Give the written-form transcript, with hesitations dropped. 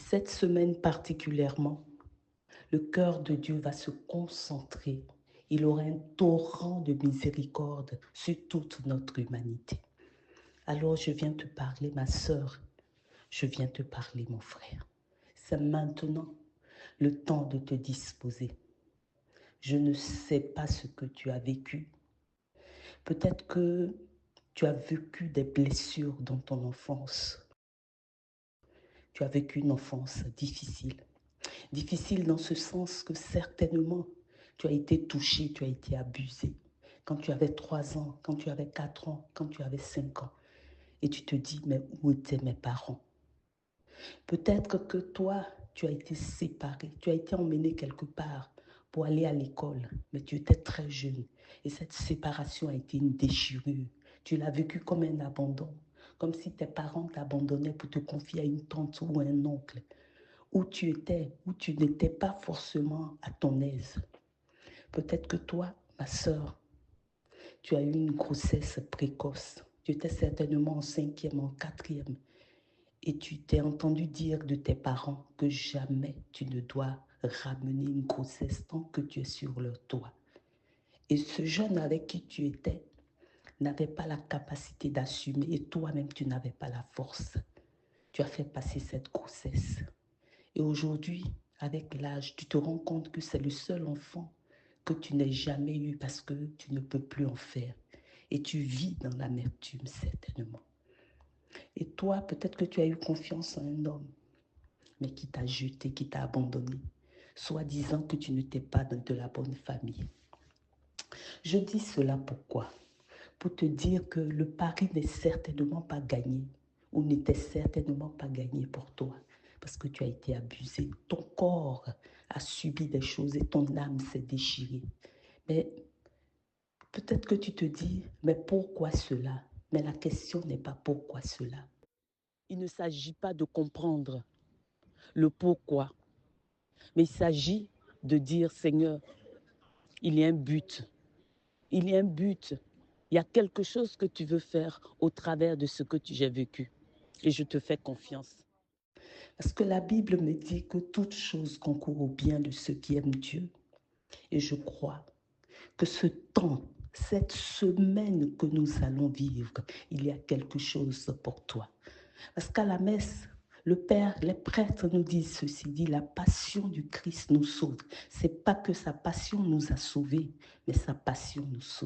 Cette semaine particulièrement, le cœur de Dieu va se concentrer. Il aura un torrent de miséricorde sur toute notre humanité. Alors je viens te parler, ma sœur. Je viens te parler, mon frère. C'est maintenant le temps de te disposer. Je ne sais pas ce que tu as vécu. Peut-être que tu as vécu des blessures dans ton enfance. Tu as vécu une enfance difficile. Difficile dans ce sens que certainement, tu as été touché, tu as été abusé. Quand tu avais 3 ans, quand tu avais 4 ans, quand tu avais 5 ans. Et tu te dis, mais où étaient mes parents? Peut-être que toi, tu as été séparé, tu as été emmené quelque part pour aller à l'école, mais tu étais très jeune. Et cette séparation a été une déchirure. Tu l'as vécu comme un abandon, comme si tes parents t'abandonnaient pour te confier à une tante ou un oncle, où tu étais, où tu n'étais pas forcément à ton aise. Peut-être que toi, ma sœur, tu as eu une grossesse précoce. Tu étais certainement en 5e, en 4e. Et tu t'es entendu dire de tes parents que jamais tu ne dois ramener une grossesse tant que tu es sur leur toit. Et ce jeune avec qui tu étais n'avait pas la capacité d'assumer et toi-même tu n'avais pas la force. Tu as fait passer cette grossesse. Et aujourd'hui, avec l'âge, tu te rends compte que c'est le seul enfant que tu n'aies jamais eu parce que tu ne peux plus en faire. Et tu vis dans l'amertume certainement. Et toi, peut-être que tu as eu confiance en un homme, mais qui t'a jeté, qui t'a abandonné, soi-disant que tu n'étais pas de la bonne famille. Je dis cela pourquoi? Pour te dire que le pari n'est certainement pas gagné, ou n'était certainement pas gagné pour toi, parce que tu as été abusé. Ton corps a subi des choses et ton âme s'est déchirée. Mais peut-être que tu te dis, mais pourquoi cela? Mais la question n'est pas pourquoi cela. Il ne s'agit pas de comprendre le pourquoi, mais il s'agit de dire, Seigneur, il y a un but. Il y a un but. Il y a quelque chose que tu veux faire au travers de ce que j'ai vécu. Et je te fais confiance. Parce que la Bible me dit que toute chose concourt au bien de ceux qui aiment Dieu. Et je crois que ce temps, cette semaine que nous allons vivre, il y a quelque chose pour toi. Parce qu'à la messe, le Père, les prêtres nous disent ceci, dit la passion du Christ nous sauve. C'est pas que sa passion nous a sauvés, mais sa passion nous sauve.